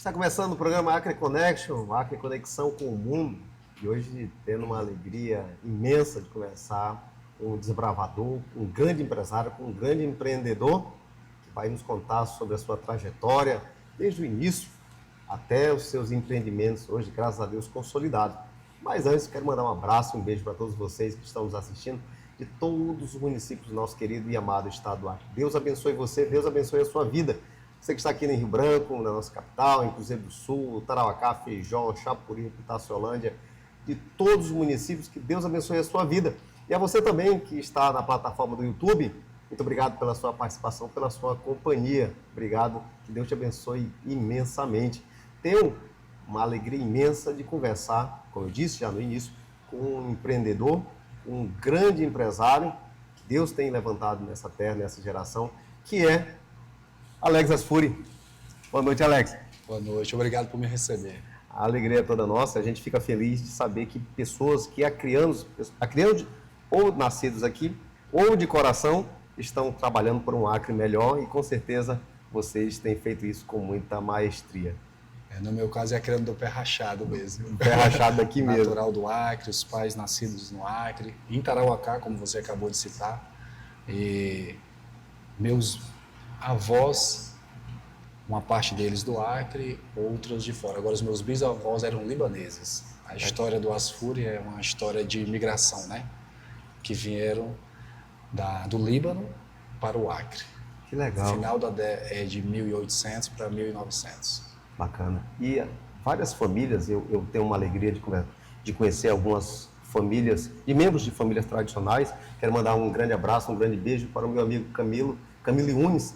Está começando o programa Acre Connection, Acre Conexão com o Mundo, e hoje tendo uma alegria imensa de conversar com um desbravador, um grande empresário, com um grande empreendedor, que vai nos contar sobre a sua trajetória, desde o início até os seus empreendimentos, hoje, graças a Deus, consolidados. Mas antes, quero mandar um abraço, um beijo para todos vocês que estão nos assistindo, de todos os municípios do nosso querido e amado estado do Acre. Deus abençoe você, Deus abençoe a sua vida. Você que está aqui em Rio Branco, na nossa capital, em Cruzeiro do Sul, Tarauacá, Feijó, Chapuri, Itaciolândia, de todos os municípios, que Deus abençoe a sua vida. E a você também que está na plataforma do YouTube, muito obrigado pela sua participação, pela sua companhia. Obrigado, que Deus te abençoe imensamente. Tenho uma alegria imensa de conversar, como eu disse já no início, com um empreendedor, um grande empresário que Deus tem levantado nessa terra, nessa geração, que é Alex Asfuri. Boa noite, Alex. Boa noite, obrigado por me receber. A alegria é toda nossa, a gente fica feliz de saber que pessoas que há crianos ou nascidos aqui, ou de coração, estão trabalhando por um Acre melhor e com certeza vocês têm feito isso com muita maestria. No meu caso é criando do pé rachado mesmo. Pé rachado daqui mesmo. Natural do Acre, os pais nascidos no Acre, em Tarauacá, como você acabou de citar. E meus avós, uma parte deles do Acre, outros de fora. Agora, os meus bisavós eram libaneses. A história do Asfuri é uma história de migração, né? Que vieram do Líbano para o Acre. Que legal. Final de 1800 para 1900. Bacana. E várias famílias, eu tenho uma alegria de conhecer algumas famílias, e membros de famílias tradicionais. Quero mandar um grande abraço, um grande beijo para o meu amigo Camilo Yunes,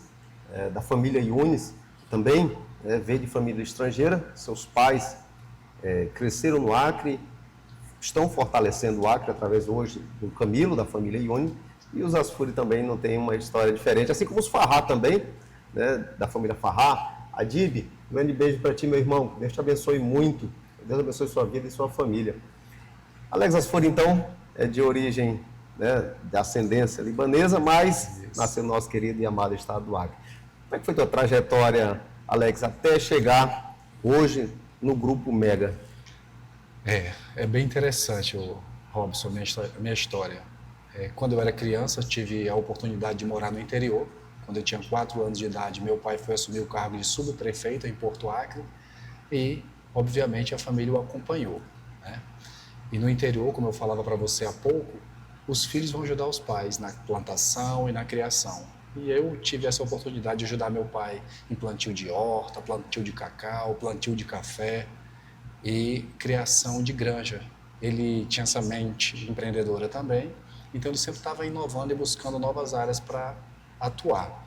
da família Yunes, que também veio de família estrangeira. Seus pais cresceram no Acre, estão fortalecendo o Acre através hoje do Camilo, da família Yunes, e os Asfuri também não têm uma história diferente, assim como os Farrá também, né, da família Farrá. Adib, um grande beijo para ti, meu irmão. Deus te abençoe muito. Deus abençoe sua vida e sua família. Alex Asfuri, então, é de origem, de ascendência libanesa, mas nasceu no nosso querido e amado estado do Acre. Como é que foi tua trajetória, Alex, até chegar hoje no Grupo Mega? É bem interessante, Robson, minha história. Quando eu era criança, tive a oportunidade de morar no interior. Quando eu tinha 4 anos de idade, meu pai foi assumir o cargo de subprefeito em Porto Acre e, obviamente, a família o acompanhou, né? E no interior, como eu falava para você há pouco, os filhos vão ajudar os pais na plantação e na criação. E eu tive essa oportunidade de ajudar meu pai em plantio de horta, plantio de cacau, plantio de café e criação de granja. Ele tinha essa mente empreendedora também, então ele sempre estava inovando e buscando novas áreas para atuar.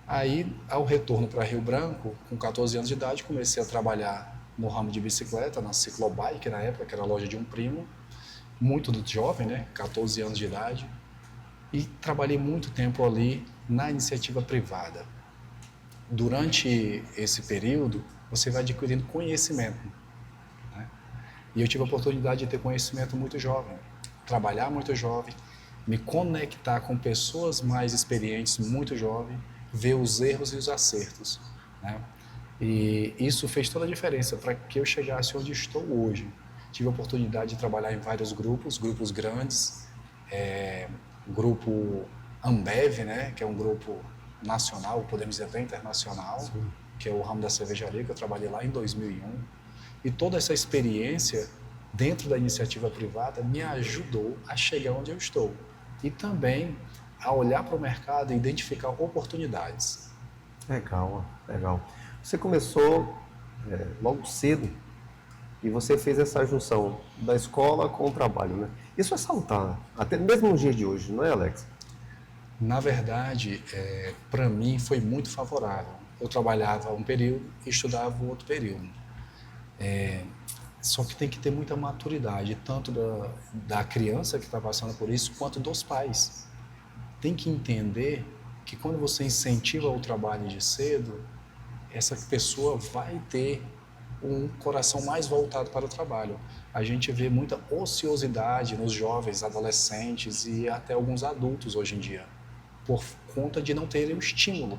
Aí, ao retorno para Rio Branco, com 14 anos de idade, comecei a trabalhar no ramo de bicicleta, na Ciclobike, na época, que era a loja de um primo, muito jovem, né? 14 anos de idade, e trabalhei muito tempo ali na iniciativa privada. Durante esse período, você vai adquirindo conhecimento, né? E eu tive a oportunidade de ter conhecimento muito jovem, trabalhar muito jovem, me conectar com pessoas mais experientes, muito jovem, ver os erros e os acertos, né? E isso fez toda a diferença para que eu chegasse onde estou hoje. Tive a oportunidade de trabalhar em vários grupos grandes, grupo Ambev, né, que é um grupo nacional, podemos dizer até internacional. Sim. Que é o ramo da cervejaria, que eu trabalhei lá em 2001. E toda essa experiência dentro da iniciativa privada me ajudou a chegar onde eu estou. E também a olhar para o mercado e identificar oportunidades. Legal, legal. Você começou logo cedo e você fez essa junção da escola com o trabalho, né? Isso é salutar, até mesmo nos dias de hoje, não é, Alex? Na verdade, para mim foi muito favorável. Eu trabalhava um período e estudava o outro período. Só que tem que ter muita maturidade, tanto da criança que está passando por isso, quanto dos pais. Tem que entender que quando você incentiva o trabalho de cedo, essa pessoa vai ter um coração mais voltado para o trabalho. A gente vê muita ociosidade nos jovens, adolescentes e até alguns adultos hoje em dia, por conta de não terem o estímulo,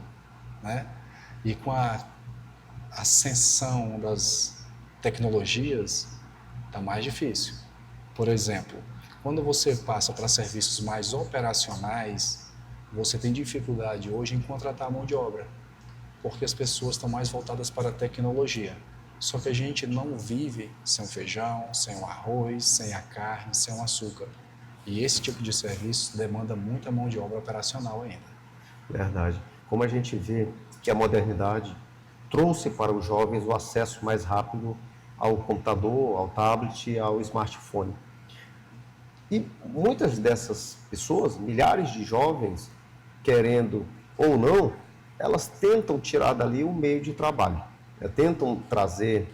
né? E com a ascensão das tecnologias, está mais difícil. Por exemplo, quando você passa para serviços mais operacionais, você tem dificuldade hoje em contratar mão de obra, porque as pessoas estão mais voltadas para a tecnologia. Só que a gente não vive sem o feijão, sem o arroz, sem a carne, sem o açúcar. E esse tipo de serviço demanda muita mão de obra operacional ainda. Verdade. Como a gente vê que a modernidade trouxe para os jovens o acesso mais rápido ao computador, ao tablet, ao smartphone. E muitas dessas pessoas, milhares de jovens, querendo ou não, elas tentam tirar dali um meio de trabalho, tentam trazer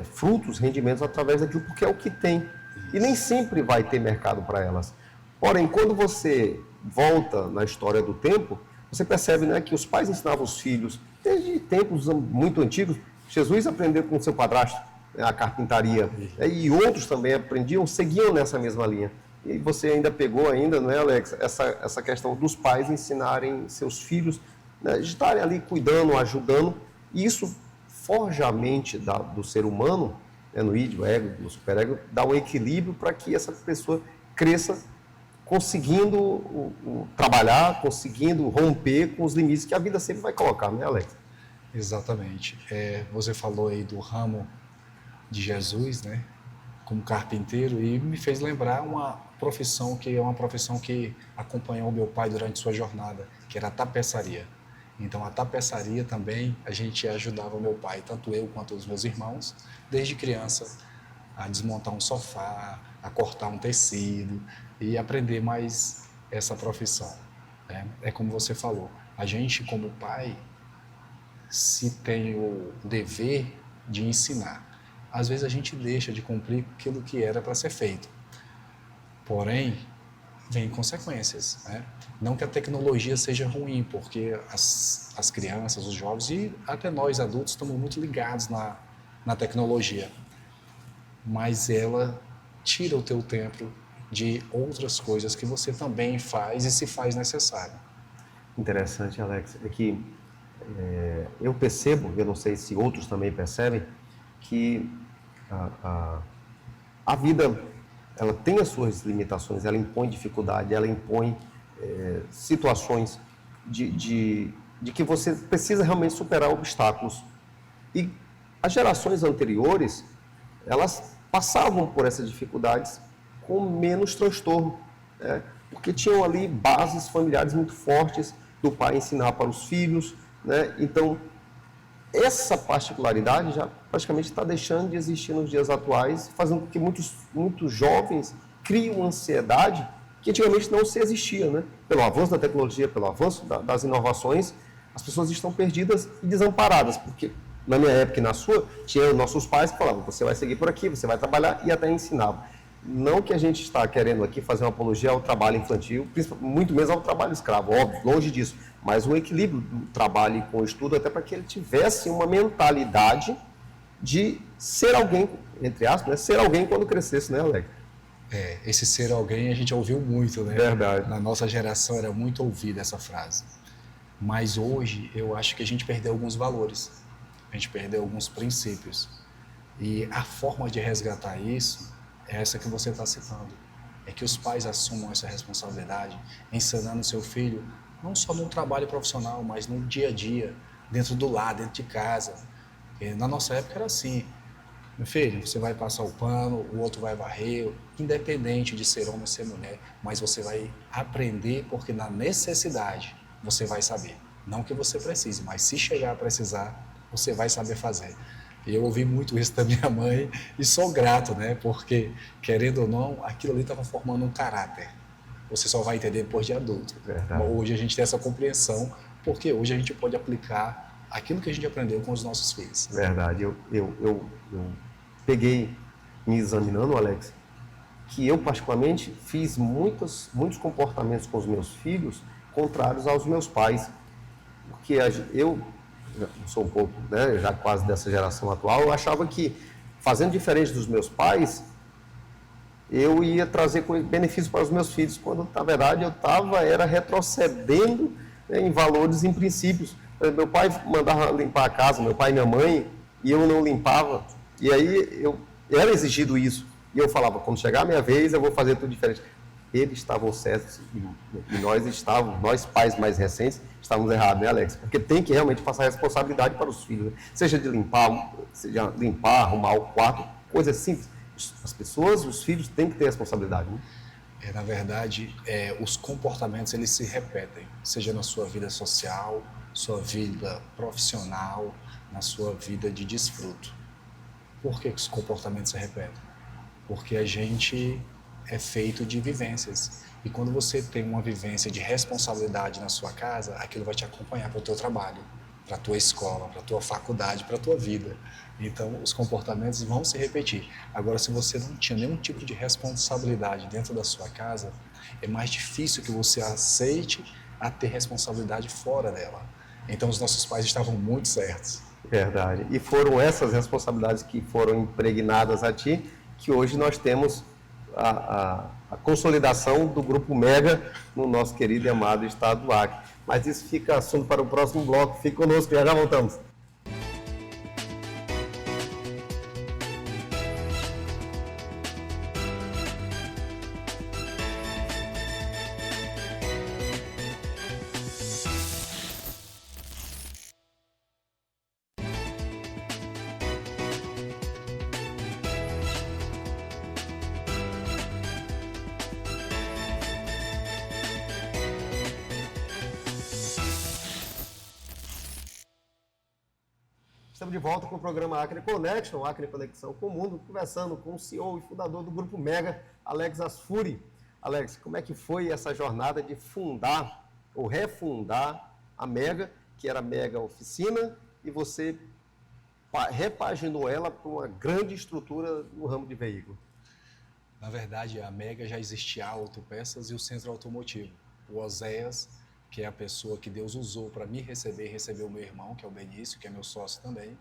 frutos, rendimentos através daquilo, porque é o que tem. E nem sempre vai ter mercado para elas. Porém, quando você volta na história do tempo, você percebe, né, que os pais ensinavam os filhos, desde tempos muito antigos. Jesus aprendeu com o seu padrasto, né, a carpintaria, e outros também aprendiam, seguiam nessa mesma linha. E você ainda pegou ainda, não é, Alex, essa questão dos pais ensinarem seus filhos, né, de estarem ali cuidando, ajudando, e isso forja a mente do ser humano, né, no id, o ego, no superego, dá um equilíbrio para que essa pessoa cresça conseguindo trabalhar, conseguindo romper com os limites que a vida sempre vai colocar, né, Alex? Exatamente. Você falou aí do ramo de Jesus, né, como carpinteiro, e me fez lembrar uma profissão que é uma profissão que acompanhou meu pai durante sua jornada, que era a tapeçaria. Então, a tapeçaria também, a gente ajudava o meu pai, tanto eu quanto os meus irmãos, desde criança, a desmontar um sofá, a cortar um tecido e aprender mais essa profissão, né? É como você falou, a gente como pai se tem o dever de ensinar. Às vezes a gente deixa de cumprir aquilo que era para ser feito, porém vem consequências, né? Não que a tecnologia seja ruim, porque as crianças, os jovens e até nós adultos estamos muito ligados na tecnologia, mas ela tira o teu tempo de outras coisas que você também faz e se faz necessário. Interessante, Alex, é que eu percebo, eu não sei se outros também percebem, que a vida, ela tem as suas limitações, ela impõe dificuldade, ela impõe situações de que você precisa realmente superar obstáculos. E as gerações anteriores, elas passavam por essas dificuldades com menos transtorno, né? Porque tinham ali bases familiares muito fortes do pai ensinar para os filhos, né? Então, essa particularidade já praticamente está deixando de existir nos dias atuais, fazendo com que muitos jovens criem ansiedade que antigamente não se existia, né? Pelo avanço da tecnologia, pelo avanço das inovações, as pessoas estão perdidas e desamparadas, porque na minha época e na sua, tinha nossos pais que falavam, você vai seguir por aqui, você vai trabalhar, e até ensinavam. Não que a gente está querendo aqui fazer uma apologia ao trabalho infantil, muito menos ao trabalho escravo, óbvio, longe disso, mas um equilíbrio do trabalho com o estudo, até para que ele tivesse uma mentalidade de ser alguém, entre aspas, né? Ser alguém quando crescesse, né, Alex? Esse ser alguém a gente ouviu muito, né? Verdade. Na nossa geração era muito ouvida essa frase. Mas hoje eu acho que a gente perdeu alguns valores, a gente perdeu alguns princípios. E a forma de resgatar isso é essa que você está citando. É que os pais assumam essa responsabilidade, ensinando seu filho, não só no trabalho profissional, mas no dia a dia, dentro do lar, dentro de casa. E na nossa época era assim, meu filho, você vai passar o pano, o outro vai varrer, independente de ser homem ou ser mulher, mas você vai aprender porque na necessidade você vai saber. Não que você precise, mas se chegar a precisar, você vai saber fazer. E eu ouvi muito isso da minha mãe e sou grato, né? Porque, querendo ou não, aquilo ali estava formando um caráter. Você só vai entender depois de adulto. Verdade. Hoje a gente tem essa compreensão, porque hoje a gente pode aplicar aquilo que a gente aprendeu com os nossos filhos. Verdade. Eu peguei, me examinando, Alex, que eu particularmente fiz muitos comportamentos com os meus filhos contrários aos meus pais. Porque eu sou um pouco, né, já quase dessa geração atual, eu achava que, fazendo diferente dos meus pais, eu ia trazer benefícios para os meus filhos, quando, na verdade, eu estava retrocedendo, né, em valores e em princípios. Meu pai mandava limpar a casa, meu pai e minha mãe, e eu não limpava. E aí era exigido isso. E eu falava, quando chegar a minha vez, eu vou fazer tudo diferente. Eles estavam certos e nós pais mais recentes, estávamos errados, né, Alex? Porque tem que realmente passar a responsabilidade para os filhos, né? Seja de limpar, arrumar o quarto, coisas simples. As pessoas, os filhos têm que ter responsabilidade, né? Na verdade, os comportamentos eles se repetem, seja na sua vida social, sua vida profissional, na sua vida de desfruto. Por que os comportamentos se repetem? Porque a gente é feito de vivências. E quando você tem uma vivência de responsabilidade na sua casa, aquilo vai te acompanhar para o teu trabalho, para a tua escola, para a tua faculdade, para a tua vida. Então, os comportamentos vão se repetir. Agora, se você não tinha nenhum tipo de responsabilidade dentro da sua casa, é mais difícil que você aceite a ter responsabilidade fora dela. Então, os nossos pais estavam muito certos. Verdade. E foram essas responsabilidades que foram impregnadas a ti que hoje nós temos a consolidação do Grupo Mega no nosso querido e amado estado do Acre. Mas isso fica assunto para o próximo bloco. Fique conosco, já voltamos. Estamos de volta com o programa Acre Connection, Acre Conexão com o Mundo, conversando com o CEO e fundador do Grupo Mega, Alex Asfuri. Alex, como é que foi essa jornada de fundar ou refundar a Mega, que era a Mega Oficina, e você repaginou ela para uma grande estrutura no ramo de veículo? Na verdade, a Mega já existia a Autopeças e o Centro Automotivo. O Oséias, que é a pessoa que Deus usou para me receber e receber o meu irmão, que é o Benício, que é meu sócio também,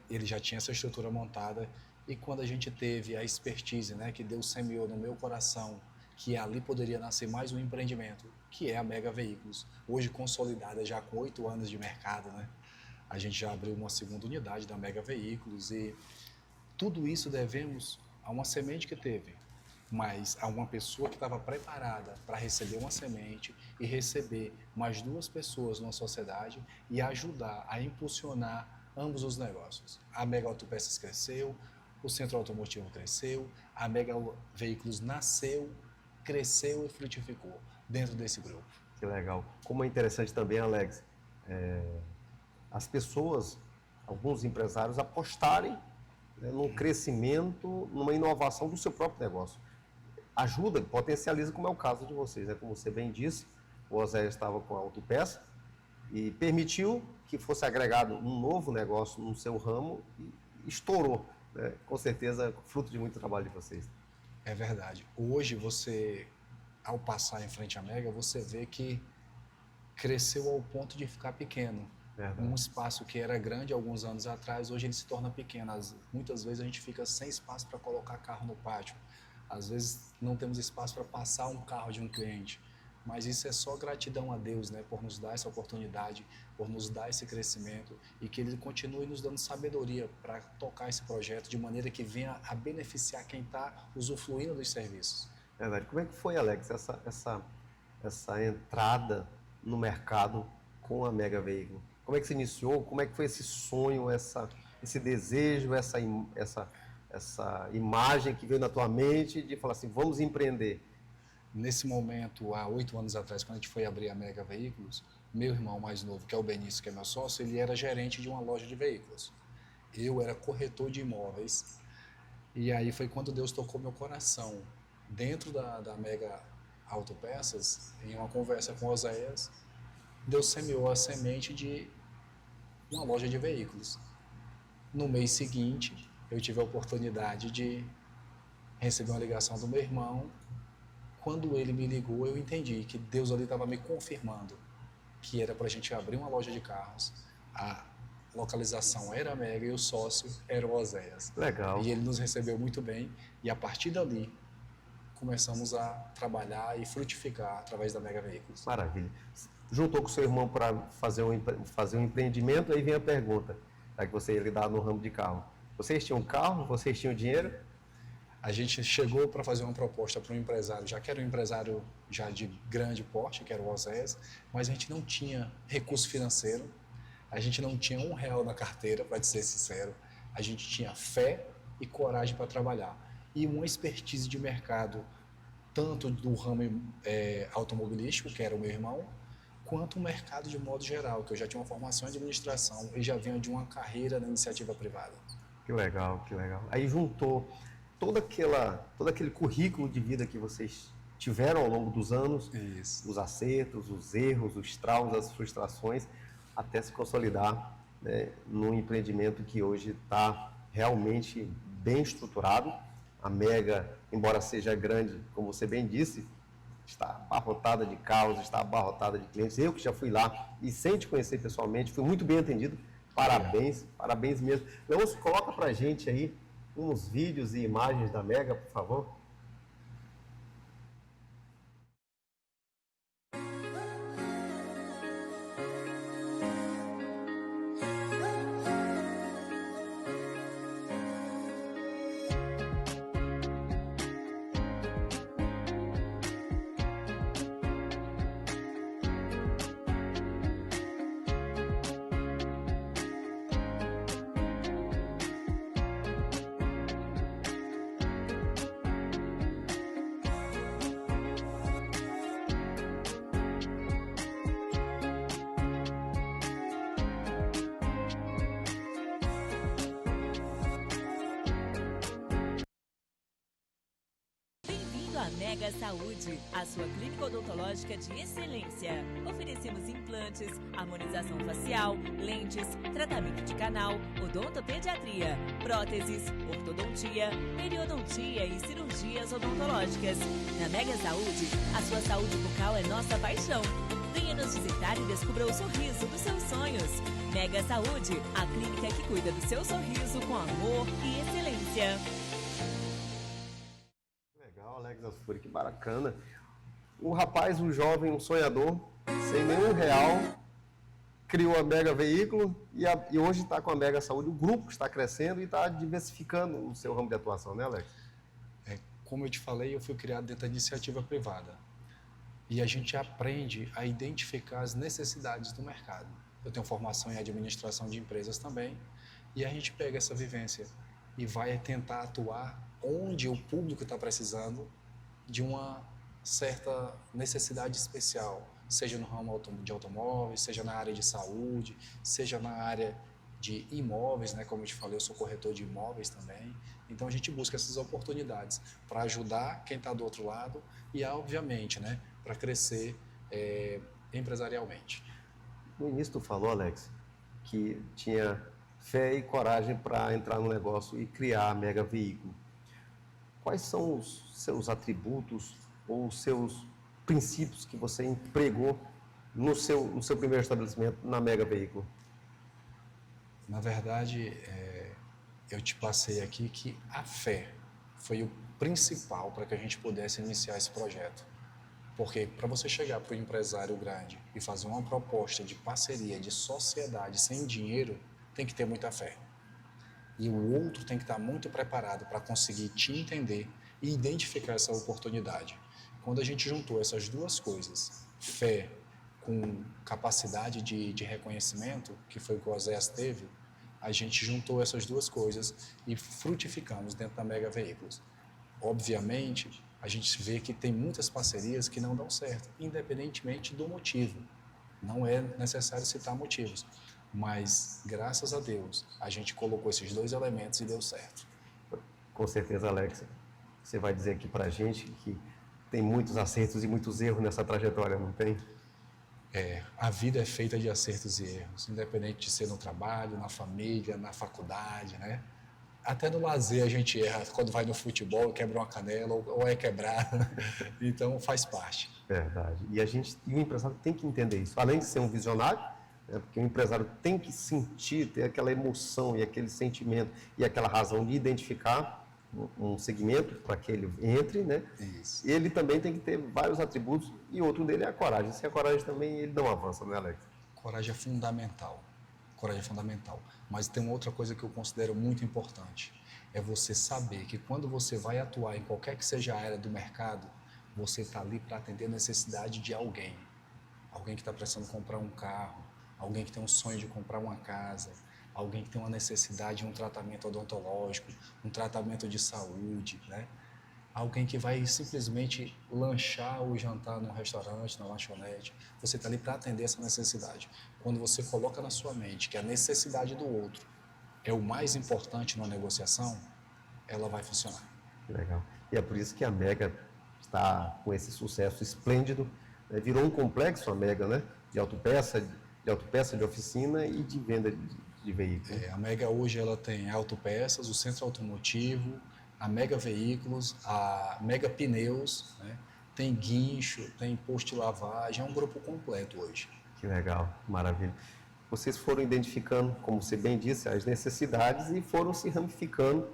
ele já tinha essa estrutura montada. E quando a gente teve a expertise, né, que Deus semeou no meu coração, que ali poderia nascer mais um empreendimento, que é a Mega Veículos, hoje consolidada já com 8 anos de mercado, né? A gente já abriu uma segunda unidade da Mega Veículos e tudo isso devemos a uma semente que teve, mas a uma pessoa que estava preparada para receber uma semente e receber mais 2 pessoas numa sociedade e ajudar a impulsionar ambos os negócios. A Mega Autopeças cresceu, o Centro Automotivo cresceu, a Mega Veículos nasceu, cresceu e frutificou dentro desse grupo. Que legal. Como é interessante também, Alex, as pessoas, alguns empresários apostarem, né, num crescimento, numa inovação do seu próprio negócio. Ajuda, potencializa, como é o caso de vocês, né? Como você bem disse, o Oséias estava com a Autopeça e permitiu que fosse agregado um novo negócio no seu ramo e estourou, né? Com certeza, fruto de muito trabalho de vocês. É verdade. Hoje você, ao passar em frente à Mega, você vê que cresceu ao ponto de ficar pequeno. Verdade. Um espaço que era grande alguns anos atrás, hoje ele se torna pequeno. Muitas vezes a gente fica sem espaço para colocar carro no pátio. Às vezes não temos espaço para passar um carro de um cliente. Mas isso é só gratidão a Deus, né, por nos dar essa oportunidade, por nos dar esse crescimento e que Ele continue nos dando sabedoria para tocar esse projeto de maneira que venha a beneficiar quem está usufruindo dos serviços. Verdade. Como é que foi, Alex, essa entrada no mercado com a Mega Veículo? Como é que se iniciou? Como é que foi esse sonho, esse desejo, essa imagem que veio na tua mente de falar assim, vamos empreender? Nesse momento, há 8 anos atrás, quando a gente foi abrir a Mega Veículos, meu irmão mais novo, que é o Benício, que é meu sócio, ele era gerente de uma loja de veículos. Eu era corretor de imóveis. E aí foi quando Deus tocou meu coração. Dentro da Mega Autopeças, em uma conversa com o Oséias, Deus semeou a semente de uma loja de veículos. No mês seguinte, eu tive a oportunidade de receber uma ligação do meu irmão. Quando ele me ligou, eu entendi que Deus ali estava me confirmando que era para a gente abrir uma loja de carros. A localização era a Mega e o sócio era o Oséias. Legal. E ele nos recebeu muito bem. E a partir dali, começamos a trabalhar e frutificar através da Mega Veículos. Maravilha. Juntou com seu irmão para fazer um empreendimento, aí vem a pergunta, já que você ia lidar no ramo de carro. Vocês tinham carro? Vocês tinham dinheiro? A gente chegou para fazer uma proposta para um empresário, já que era um empresário já de grande porte, que era o Osés, mas a gente não tinha recurso financeiro, a gente não tinha R$ 1 na carteira, para ser sincero, a gente tinha fé e coragem para trabalhar e uma expertise de mercado, tanto do ramo automobilístico, que era o meu irmão, quanto o mercado de modo geral, que eu já tinha uma formação em administração e já vinha de uma carreira na iniciativa privada. Que legal, que legal. Aí juntou todo aquele currículo de vida que vocês tiveram ao longo dos anos, Isso. os acertos, os erros, os traumas, as frustrações, até se consolidar, né, num empreendimento que hoje está realmente bem estruturado. A Mega, embora seja grande, como você bem disse, está abarrotada de carros, está abarrotada de clientes. Eu que já fui lá e sem te conhecer pessoalmente, fui muito bem atendido. Parabéns, parabéns mesmo. Leôncio, coloca pra gente aí uns vídeos e imagens da Mega, por favor. Bem-vindo à Mega Saúde, a sua clínica odontológica de excelência. Oferecemos implantes, harmonização facial, lentes, tratamento de canal, odontopediatria, próteses, ortodontia, periodontia e cirurgias odontológicas. Na Mega Saúde, a sua saúde bucal é nossa paixão. Venha nos visitar e descubra o sorriso dos seus sonhos. Mega Saúde, a clínica que cuida do seu sorriso com amor e excelência. Legal, Alex Asfuri, que bacana. O rapaz, um jovem, um sonhador, sem nenhum real, criou a Mega Veículo e hoje está com a Mega Saúde. O grupo está crescendo e está diversificando o seu ramo de atuação, né, Alex? Como eu te falei, eu fui criado dentro da iniciativa privada. E a gente aprende a identificar as necessidades do mercado. Eu tenho formação em administração de empresas também, e a gente pega essa vivência e vai tentar atuar onde o público está precisando de uma certa necessidade especial, seja no ramo de automóveis, seja na área de saúde, seja na área de imóveis, né? Como eu te falei, eu sou corretor de imóveis também. Então a gente busca essas oportunidades para ajudar quem está do outro lado e, obviamente, né, para crescer empresarialmente. No início tu falou, Alex, que tinha fé e coragem para entrar no negócio e criar a Mega Veículo. Quais são os seus atributos ou os seus princípios que você empregou no seu primeiro estabelecimento na Mega Veículo? Na verdade, eu te passei aqui que a fé foi o principal para que a gente pudesse iniciar esse projeto. Porque para você chegar para o empresário grande e fazer uma proposta de parceria, de sociedade sem dinheiro, tem que ter muita fé. E o outro tem que estar muito preparado para conseguir te entender e identificar essa oportunidade. Quando a gente juntou essas duas coisas, fé com capacidade de reconhecimento, que foi o que o Osés teve, a gente juntou essas duas coisas e frutificamos dentro da Mega Veículos. Obviamente, a gente vê que tem muitas parcerias que não dão certo, independentemente do motivo. Não é necessário citar motivos, mas, graças a Deus, a gente colocou esses dois elementos e deu certo. Com certeza, Alex, você vai dizer aqui pra gente que tem muitos acertos e muitos erros nessa trajetória, não tem? A vida é feita de acertos e erros, independente de ser no trabalho, na família, na faculdade, né? Até no lazer a gente erra, quando vai no futebol, quebra uma canela ou é quebrada, então faz parte. Verdade. E o empresário tem que entender isso. Além de ser um visionário, né, porque o empresário tem que sentir, ter aquela emoção e aquele sentimento e aquela razão de identificar, um segmento para que ele entre, né? Isso. Ele também tem que ter vários atributos e outro dele é a coragem. Sem a coragem também ele não avança, né, Alex? Coragem é fundamental. Coragem é fundamental. Mas tem uma outra coisa que eu considero muito importante. É você saber que quando você vai atuar em qualquer que seja a área do mercado, você está ali para atender a necessidade de alguém. Alguém que está precisando comprar um carro, alguém que tem um sonho de comprar uma casa, alguém que tem uma necessidade de um tratamento odontológico, um tratamento de saúde, né? Alguém que vai simplesmente lanchar ou jantar num restaurante, na lanchonete. Você está ali para atender essa necessidade. Quando você coloca na sua mente que a necessidade do outro é o mais importante na negociação, ela vai funcionar. Que legal. E é por isso que a Mega está com esse sucesso esplêndido, né? Virou um complexo a Mega, né? De autopeça, de oficina e de venda de veículos. A Mega hoje ela tem autopeças, o centro automotivo, a Mega Veículos, a Mega Pneus, né? Tem guincho, tem posto de lavagem, é um grupo completo hoje. Que legal, maravilha. Vocês foram identificando, como você bem disse, as necessidades e foram se ramificando,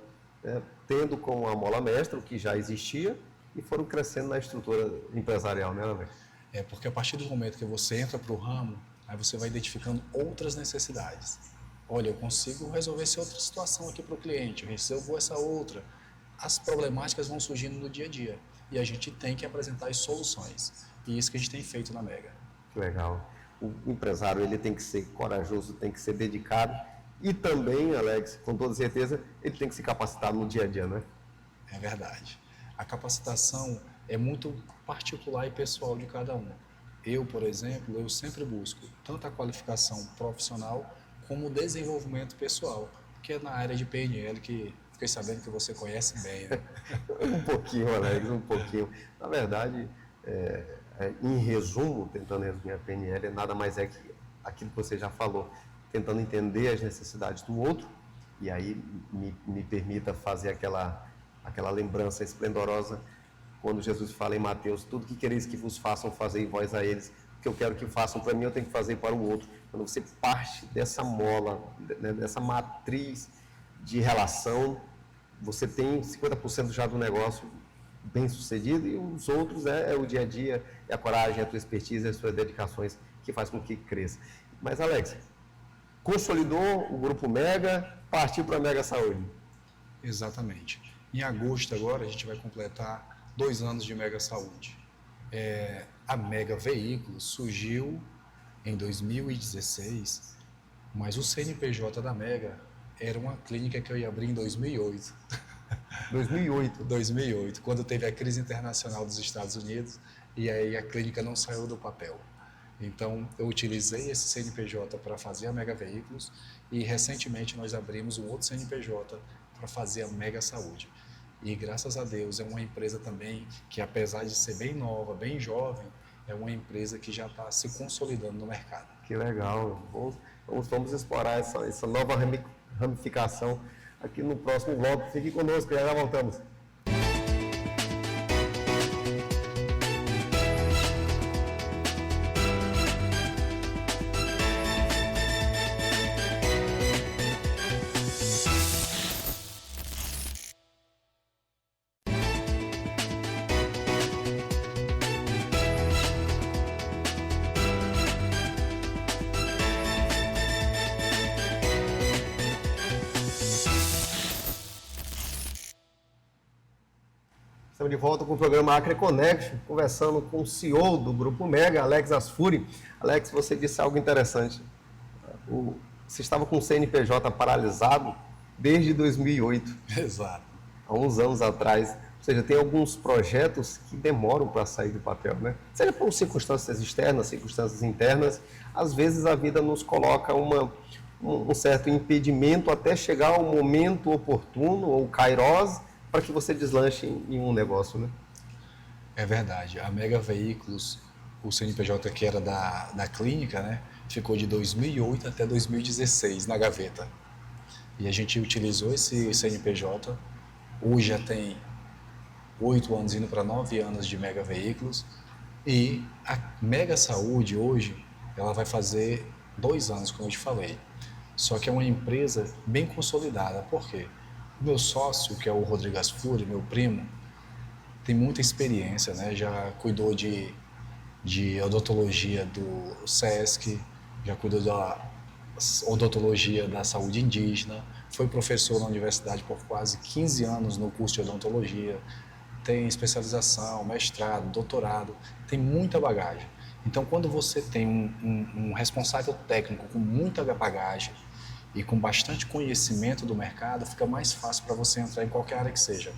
né? Tendo como a mola mestra o que já existia e foram crescendo na estrutura empresarial, né, Alex? É porque a partir do momento que você entra para o ramo, aí você vai identificando outras necessidades. Olha, eu consigo resolver essa outra situação aqui para o cliente, eu resolvo essa outra. As problemáticas vão surgindo no dia a dia e a gente tem que apresentar as soluções. E isso que a gente tem feito na Mega. Que legal. O empresário ele tem que ser corajoso, tem que ser dedicado e também, Alex, com toda certeza, ele tem que se capacitar no dia a dia, né? É verdade. A capacitação é muito particular e pessoal de cada um. Eu, por exemplo, eu sempre busco tanto a qualificação profissional como o desenvolvimento pessoal, que é na área de PNL que fiquei sabendo que você conhece bem, né? Um pouquinho, Alex, um pouquinho. Na verdade, em resumo, tentando resumir a PNL, nada mais é que aquilo que você já falou, tentando entender as necessidades do outro, e aí me permita fazer aquela lembrança esplendorosa quando Jesus fala em Mateus: tudo que quereis que vos façam, fazei vós a eles. O que eu quero que façam para mim, eu tenho que fazer para o outro. Quando você parte dessa mola, né, dessa matriz de relação, você tem 50% já do negócio bem sucedido e os outros é o dia a dia, é a coragem, é a tua expertise, as suas dedicações que faz com que cresça. Mas, Alex, consolidou o Grupo Mega, partiu para a Mega Saúde. Exatamente. Em agosto agora a gente vai completar 2 anos de Mega Saúde. A Mega Veículos surgiu em 2016, mas o CNPJ da Mega era uma clínica que eu ia abrir em 2008. 2008, quando teve a crise internacional dos Estados Unidos e aí a clínica não saiu do papel. Então eu utilizei esse CNPJ para fazer a Mega Veículos e recentemente nós abrimos um outro CNPJ para fazer a Mega Saúde. E graças a Deus é uma empresa também que, apesar de ser bem nova, bem jovem, é uma empresa que já está se consolidando no mercado. Que legal. Vamos explorar essa nova ramificação aqui no próximo bloco. Fique conosco, já voltamos. Estamos de volta com o programa Acre Connection, conversando com o CEO do Grupo Mega, Alex Asfuri. Alex, você disse algo interessante. Você estava com o CNPJ paralisado desde 2008. Exato. Há uns anos atrás. Ou seja, tem alguns projetos que demoram para sair do papel, né? Seja por circunstâncias externas, circunstâncias internas, às vezes a vida nos coloca um certo impedimento até chegar ao momento oportuno, ou kairos, para que você deslanche em um negócio, né? É verdade. A Mega Veículos, o CNPJ que era da clínica, né, ficou de 2008 até 2016 na gaveta. E a gente utilizou esse CNPJ, hoje já tem 8 anos, indo para 9 anos de Mega Veículos. E a Mega Saúde hoje, ela vai fazer 2 anos, como eu te falei. Só que é uma empresa bem consolidada. Por quê? Meu sócio, que é o Rodrigo Asfuri, meu primo, tem muita experiência, né? Já cuidou de odontologia do SESC, já cuidou da odontologia da saúde indígena, foi professor na universidade por quase 15 anos no curso de odontologia, tem especialização, mestrado, doutorado, tem muita bagagem. Então, quando você tem um responsável técnico com muita bagagem e com bastante conhecimento do mercado, fica mais fácil para você entrar em qualquer área que seja.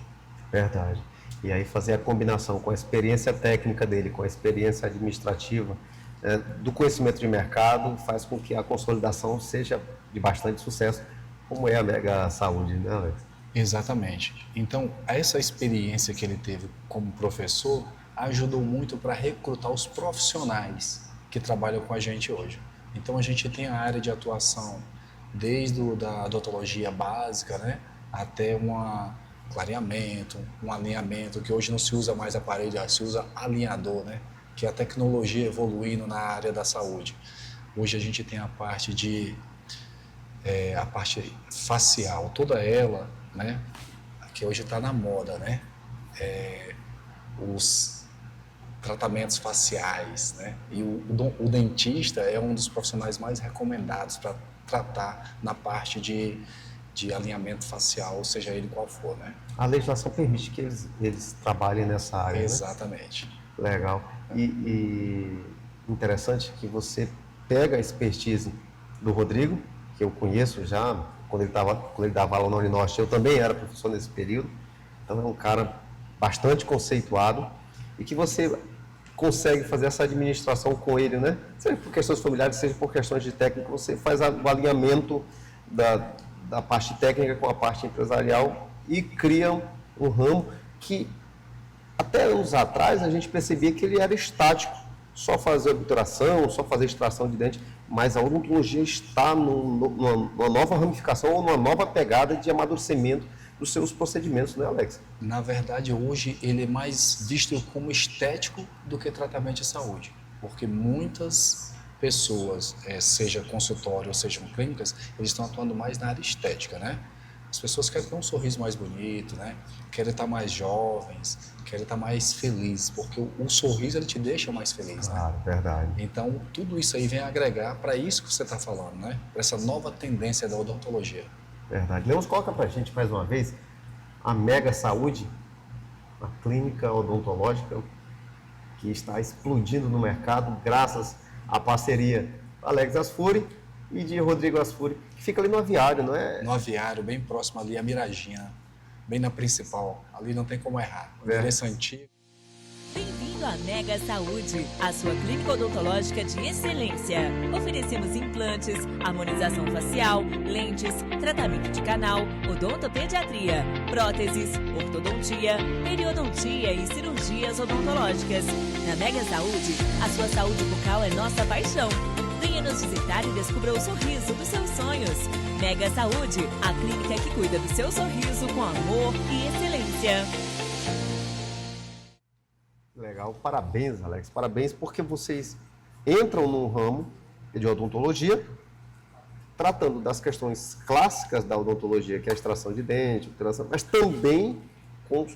Verdade. E aí fazer a combinação com a experiência técnica dele, com a experiência administrativa, do conhecimento de mercado, faz com que a consolidação seja de bastante sucesso, como é a Mega Saúde, né, Alex? Exatamente. Então, essa experiência que ele teve como professor ajudou muito para recrutar os profissionais que trabalham com a gente hoje. Então, a gente tem a área de atuação desde da odontologia básica, né, até clareamento, um alinhamento, que hoje não se usa mais aparelho, se usa alinhador, né, que é a tecnologia evoluindo na área da saúde. Hoje a gente tem a parte facial, toda ela, né, que hoje está na moda, né, os tratamentos faciais, né, e o dentista é um dos profissionais mais recomendados para tratar na parte de alinhamento facial, seja ele qual for, né. A legislação permite que eles trabalhem nessa área, Exatamente. Né? Legal. E interessante que você pega a expertise do Rodrigo, que eu conheço já, quando ele dava aula na Uninorte, eu também era professor nesse período, então é um cara bastante conceituado e que você consegue fazer essa administração com ele, né? Seja por questões familiares, seja por questões de técnica, você faz o alinhamento da parte técnica com a parte empresarial e cria um ramo que até anos atrás a gente percebia que ele era estático, só fazer obturação, só fazer extração de dente, mas a odontologia está numa nova ramificação ou numa nova pegada de amadurecimento dos seus procedimentos, né, Alex? Na verdade, hoje ele é mais visto como estético do que tratamento de saúde, porque muitas pessoas, seja consultório ou sejam clínicas, eles estão atuando mais na área estética, né? As pessoas querem ter um sorriso mais bonito, né? Querem estar mais jovens, querem estar mais felizes, porque o sorriso ele te deixa mais feliz, né? Claro, verdade. Então, tudo isso aí vem agregar para isso que você está falando, né? Para essa nova tendência da odontologia. Verdade. Leôncio, coloca para a gente mais uma vez a Mega Saúde, a clínica odontológica que está explodindo no mercado graças à parceria do Alex Asfuri e de Rodrigo Asfuri, que fica ali no Aviário, não é? No Aviário, bem próximo ali, a Miragina, bem na principal. Ali não tem como errar. Endereço antigo. Bem-vindo à Mega Saúde, a sua clínica odontológica de excelência. Oferecemos implantes, harmonização facial, lentes, tratamento de canal, odontopediatria, próteses, ortodontia, periodontia e cirurgias odontológicas. Na Mega Saúde, a sua saúde bucal é nossa paixão. Venha nos visitar e descubra o sorriso dos seus sonhos. Mega Saúde, a clínica que cuida do seu sorriso com amor e excelência. Legal, parabéns, Alex, parabéns, porque vocês entram num ramo de odontologia, tratando das questões clássicas da odontologia, que é a extração de dente, obturação, mas também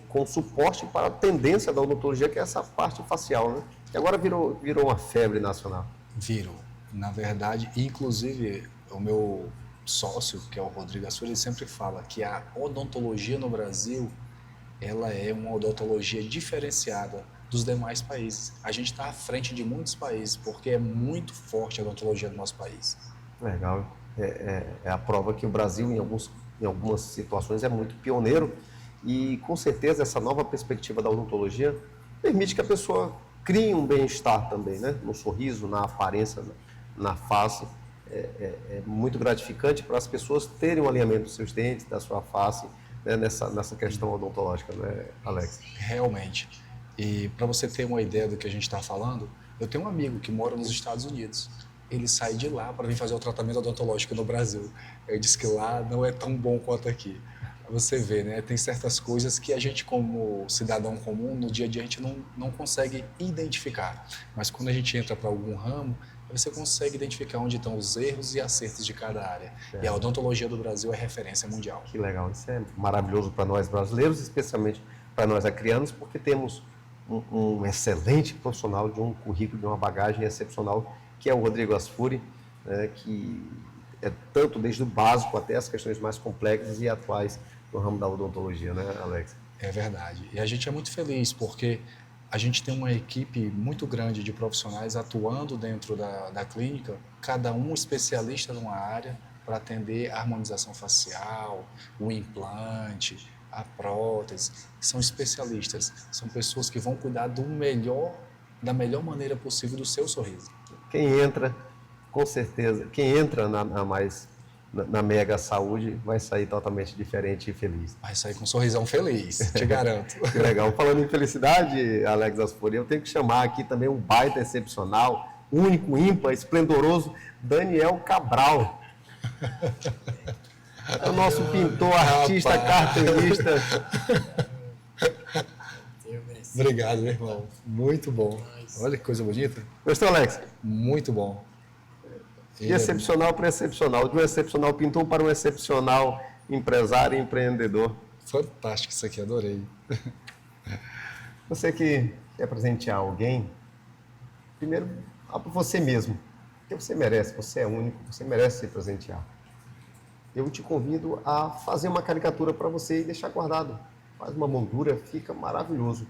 com suporte para a tendência da odontologia, que é essa parte facial, né? Que agora virou uma febre nacional. Virou. Na verdade, inclusive, o meu sócio, que é o Rodrigo Asfuri, ele sempre fala que a odontologia no Brasil, ela é uma odontologia diferenciada dos demais países. A gente está à frente de muitos países, porque é muito forte a odontologia do nosso país. Legal. É a prova que o Brasil, em algumas situações, é muito pioneiro e, com certeza, essa nova perspectiva da odontologia permite que a pessoa crie um bem-estar também, né? No sorriso, na aparência, na face. É muito gratificante para as pessoas terem um alinhamento dos seus dentes, da sua face, né? nessa questão odontológica, né, Alex? Realmente. E para você ter uma ideia do que a gente está falando, eu tenho um amigo que mora nos Estados Unidos. Ele sai de lá para vir fazer o tratamento odontológico no Brasil. Eu disse que lá não é tão bom quanto aqui. Você vê, né? Tem certas coisas que a gente, como cidadão comum, no dia a dia a gente não consegue identificar. Mas quando a gente entra para algum ramo, você consegue identificar onde estão os erros e acertos de cada área. E a odontologia do Brasil é referência mundial. Que legal, isso é maravilhoso para nós brasileiros, especialmente para nós acrianos, porque temos um excelente profissional de um currículo, de uma bagagem excepcional, que é o Rodrigo Asfuri, né, que é tanto desde o básico até as questões mais complexas e atuais no ramo da odontologia, né, Alex? É verdade. E a gente é muito feliz porque a gente tem uma equipe muito grande de profissionais atuando dentro da clínica, cada um especialista numa área para atender a harmonização facial, o implante, a prótese. São especialistas, são pessoas que vão cuidar da melhor maneira possível do seu sorriso. Quem entra, com certeza, quem entra na Mega Saúde vai sair totalmente diferente e feliz. Vai sair com um sorrisão feliz, te garanto. Que legal. Falando em felicidade, Alex Asfuri, eu tenho que chamar aqui também um baita excepcional, único, ímpar, esplendoroso, Daniel Cabral. É o nosso pintor, artista, cartunista. Obrigado, meu irmão. Muito bom. Olha que coisa bonita. Gostou, Alex? Muito bom. De excepcional para excepcional, de um excepcional pintor para um excepcional empresário e empreendedor. Fantástico isso aqui, adorei. Você que quer presentear alguém, primeiro, para você mesmo, porque você merece, você é único, você merece se presentear. Eu te convido a fazer uma caricatura para você e deixar guardado. Faz uma moldura, fica maravilhoso.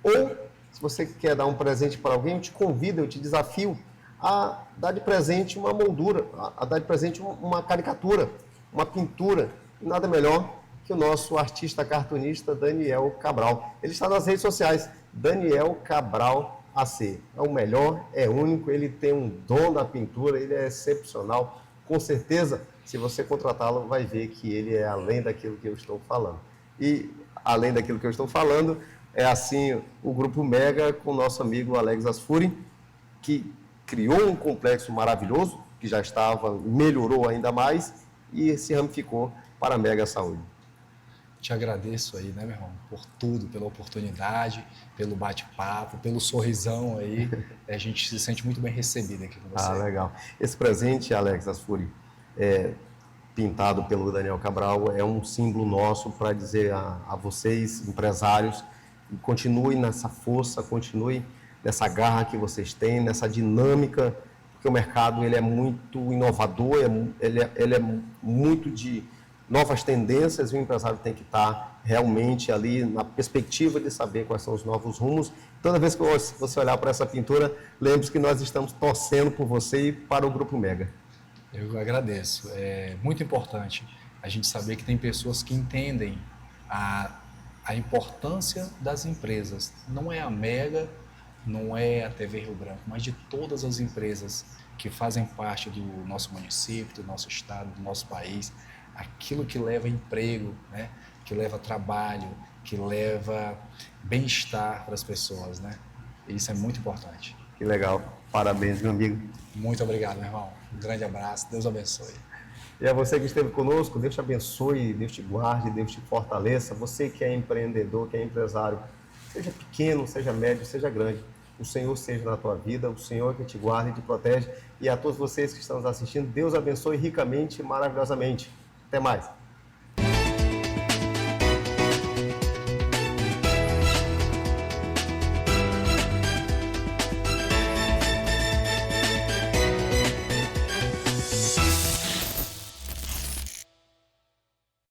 Ou, se você quer dar um presente para alguém, eu te convido, eu te desafio a dar de presente uma moldura, a dar de presente uma caricatura, uma pintura. E nada melhor que o nosso artista cartunista Daniel Cabral. Ele está nas redes sociais, Daniel Cabral AC. É o melhor, é único, ele tem um dom da pintura, ele é excepcional. Com certeza, se você contratá-lo, vai ver que ele é além daquilo que eu estou falando. E, além daquilo que eu estou falando, é assim o Grupo Mega com o nosso amigo Alex Asfuri, que criou um complexo maravilhoso, que já estava, melhorou ainda mais e se ramificou para a Mega Saúde. Te agradeço aí, né, meu irmão, por tudo, pela oportunidade, pelo bate-papo, pelo sorrisão aí. A gente se sente muito bem recebido aqui com você. Ah, legal. Esse presente, Alex Asfuri, pintado pelo Daniel Cabral, é um símbolo nosso para dizer a vocês, empresários, continuem nessa força, continuem nessa garra que vocês têm, nessa dinâmica, porque o mercado ele é muito inovador, ele é muito de novas tendências e o empresário tem que estar realmente ali na perspectiva de saber quais são os novos rumos. Toda vez que você olhar para essa pintura, lembre-se que nós estamos torcendo por você e para o Grupo Mega. Eu agradeço. É muito importante a gente saber que tem pessoas que entendem a importância das empresas. Não é a Mega, não é a TV Rio Branco, mas de todas as empresas que fazem parte do nosso município, do nosso estado, do nosso país. Aquilo que leva emprego, né? Que leva trabalho, que leva bem-estar para as pessoas, né? Isso é muito importante. Que legal. Parabéns, meu amigo. Muito obrigado, meu irmão. Um grande abraço. Deus abençoe. E a você que esteve conosco, Deus te abençoe, Deus te guarde, Deus te fortaleça. Você que é empreendedor, que é empresário, seja pequeno, seja médio, seja grande, o Senhor seja na tua vida, o Senhor que te guarda e te protege. E a todos vocês que estão nos assistindo, Deus abençoe ricamente e maravilhosamente. Até mais.